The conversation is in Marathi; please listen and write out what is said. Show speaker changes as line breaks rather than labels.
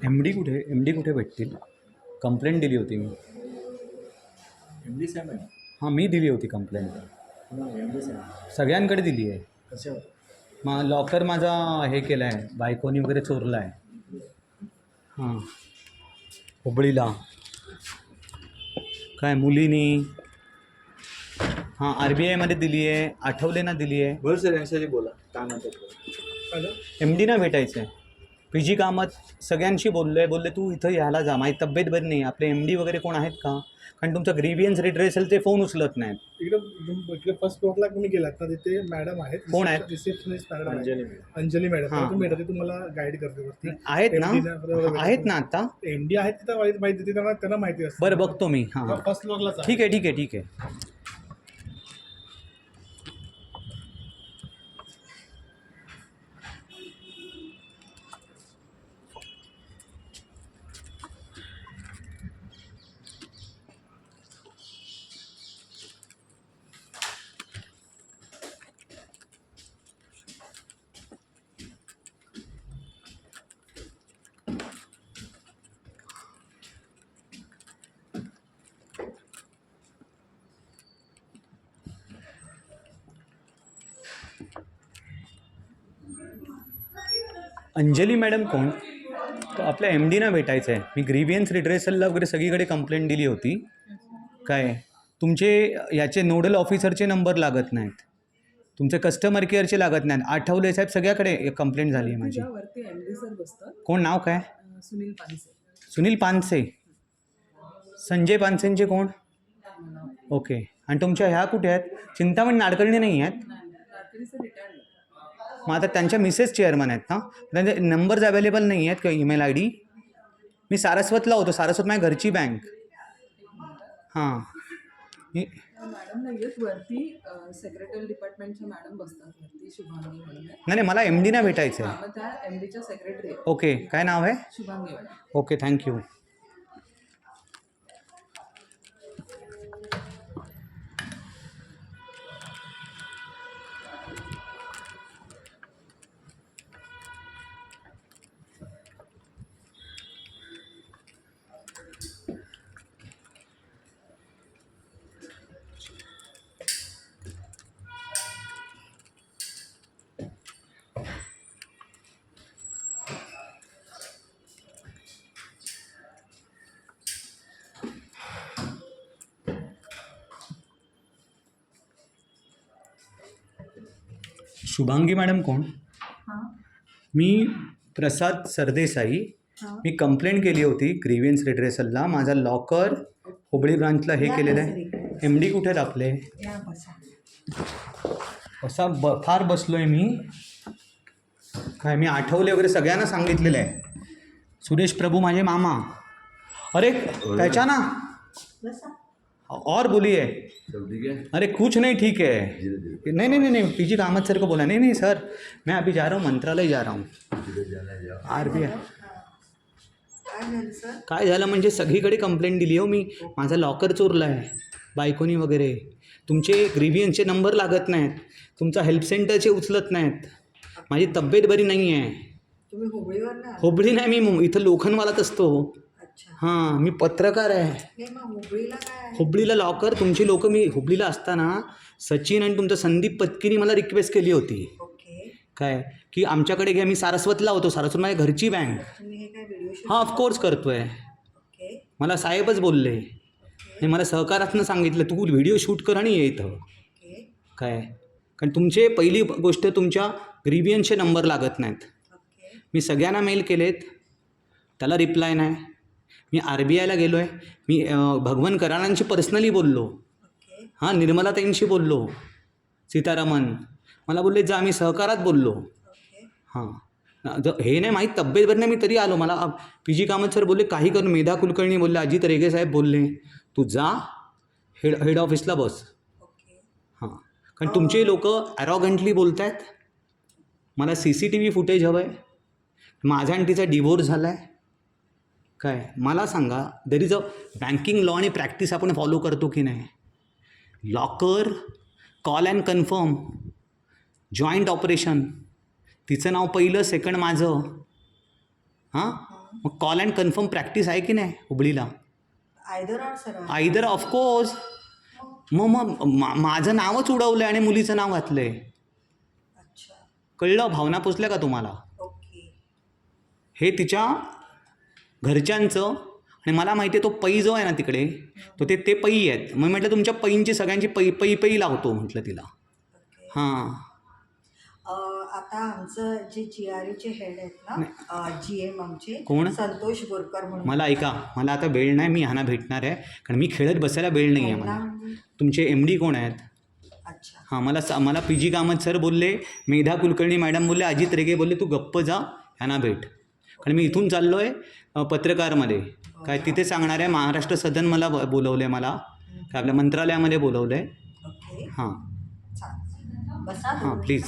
एम डी कुठे भेटतील? कंप्लेंट दिली होती मी.
MD साहेब आहे.
हां, मी दिली होती कंप्लेंट.
MD साहेब
सगळ्यांकडे दिली आहे.
कशावर?
लॉकर माझा हे केला आहे, बायकोनी वगैरे चोरला आहे. हां, हुबळीला काय मुलीनी. हां, RBIमध्ये दिली आहे, आठवलेंना दिली आहे.
बरं सर, यांच्याशी बोला, काय म्हणतात?
MDना भेटायचं आहे. PG कामत सगळ्यांशी बोलले तू इथं यायला जा, माझी तब्येत बरी नाही. आपले MD वगैरे कोण आहेत का? कारण तुमचा ग्रीवियन्स रिड्रेसल ते फोन उचलत नाहीत.
इकडे फर्स्ट फ्लोअरला तुम्ही गेलात ना, तिथे मॅडम आहेत.
कोण आहेत?
Receptionist madam
Anjali
madam.
हां.
तुम्ही भेटा, ते तुम्हाला गाईड करते वरती.
आहेत ना आता?
MD आहेत तिथं माहिती, त्यांना माहिती असते.
बरं, बघतो मी. हां,
फर्स्ट फ्लोअरलाच आहे.
ठीक आहे. अंजली मॅडम कोण? तर आपल्या MDना भेटायचं आहे. मी ग्रीवियन्स रिड्रेसलला वगैरे सगळीकडे कंप्लेंट दिली होती. काय तुमचे याचे नोडल ऑफिसरचे नंबर लागत नाहीत, तुमचे कस्टमर केअरचे लागत नाहीत. आठवले साहेब सगळ्याकडे कंप्लेंट झाली आहे माझी.
MD सर बसतात.
कोण नाव काय?
सुनील पानसे.
सुनील पानसे. संजय पानसेंचे कोण? ओके. आणि तुमच्या ह्या कुठे आहेत? चिंतामणी नाडकर्णी नाही आहेत?
Sir retired.
मग आता त्यांच्या मिसेस चेअरमन आहेत ना? त्यांचे नंबर्स अवेलेबल नाही आहेत का? Email ID? मी सारस्वतला होतो. सारस्वत माझ्या घरची बँक. हां,
मॅडम नाही आहेत वरती. सेक्रेटरी डिपार्टमेंटच्या मॅडम बसतात वरती. शुभांगी म्हणून आहे.
नाही, मला MDना भेटायचं आहे.
मग त्या MDच्या सेक्रेटरी आहेत.
ओके, काय नाव आहे?
Shubhangi madam.
Okay, thank you. Shubhangi madam कोण?
हां
मी प्रसाद सरदेसाई.
हां.
मी कंप्लेंट केली होती ग्रीवियन्स रिड्रेसलला. माझा लॉकर हुबळी ब्रांचला हे केलेलं आहे. MD कुठे आहेत आपले?
या बसा.
फार बसलो आहे मी. काय मी आठवले वगैरे सगळ्यांना सांगितलेलं आहे. सुरेश प्रभू माझे मामा. अरे त्याच्या ना और बोलिए. अरे कुछ नहीं, ठीक है. नहीं PG कामत सर को बोला. नहीं सर, मैं अभी जा रहा हूँ, मंत्रालय जा रहा हूँ. RBI काय झालं म्हणजे सगळीकडे कंप्लेंट दिली हो मी. माझा लॉकर चोरला आहे बायकोनी वगैरे. तुमचे ग्रीवियन्सचे नंबर लागत नाहीत, तुमचा हेल्प सेंटरचे उचलत नाहीत. माझी तब्येत बरी नाही आहे.
तुम्ही हुबळीवर ना?
हुबळी नाही, मी इथं लोखंडवालात असतो. हां, मी पत्रकार आहे.
हुबळीला काय?
हुबळीला लॉकर तुमची लोक. मी हुबळीला असताना सचिन आणि तुमचा संदीप पत्कीनी मला रिक्वेस्ट केली होती. काय की आमच्याकडे घ्या. मी सारस्वतला होतो. सारस्वत माझ्या घरची बँक. हां, ऑफकोर्स करतो आहे. मला साहेबच बोलले आणि मला सहकारातनं सांगितलं तू व्हिडिओ शूट कर आणि ये इथं. काय कारण तुमचे पहिली गोष्ट तुमच्या ग्रीवियन्सचे नंबर लागत नाहीत. मी सगळ्यांना मेल केलेत, त्याला रिप्लाय नाही. मी RBIला गेलो आहे. मी भगवन कराडांशी पर्सनली बोललो. हां, निर्मलाताईंशी बोललो. सीतारामन मला बोलले जा. मी सहकारात बोललो. हां, हे नाही माहीत, तब्येत बरं नाही मी तरी आलो. मला पी जी कामत सर बोलले काही करून, मेधा कुलकर्णी बोलले, अजित रेगे साहेब बोलले तू जा हेड ऑफिसला बस. हां, कारण तुमचे लोक ॲरोगंटली बोलत आहेत. मला CCTV फुटेज हवं आहे. माझ्या आंटीचा डिवोर्स झाला आहे. काय मला सांगा, there is a banking law आणि प्रॅक्टिस आपण फॉलो करतो की नाही. Locker, call and confirm, joint operation, तिचं नाव पहिलं, सेकंड माझं. हां, मग कॉल अँड कन्फर्म प्रॅक्टिस आहे की नाही हुबळीला. Either of course. मग माझं नावच उडवलं आहे आणि मुलीचं नाव घातलं आहे. कळलं, भावना पोचल्या का तुम्हाला. हे तिच्या घरच्यांचं. आणि मला माहिती आहे तो पै जो आहे ना तिकडे, तो ते पै आहेत. मग म्हटलं तुमच्या पैंची सगळ्यांची पै लावतो म्हटलं तिला. हां,
आता आमचं जे GRUचे हेड आहेत ना, GM आमचे
कोण?
संतोष बोरकर म्हणून.
मला ऐका, मला आता वेळ नाही, मी ह्यांना भेटणार आहे कारण मी खेळत बसायला वेळ नाही आहे मला. तुमचे MD कोण आहेत?
अच्छा.
हां, मला PG कामत सर बोलले, मेधा कुलकर्णी मॅडम बोलले, अजित रेगे बोलले तू गप्प जा, ह्यांना भेट. कारण मी इथून चाललो आहे पत्रकारमध्ये. काय तिथे सांगणार आहे, महाराष्ट्र सदन मला बोलवलं आहे, मला काय आपल्या मंत्रालयामध्ये बोलवलं आहे.
ओके,
हां
चालेल. बसा
हां, प्लीज.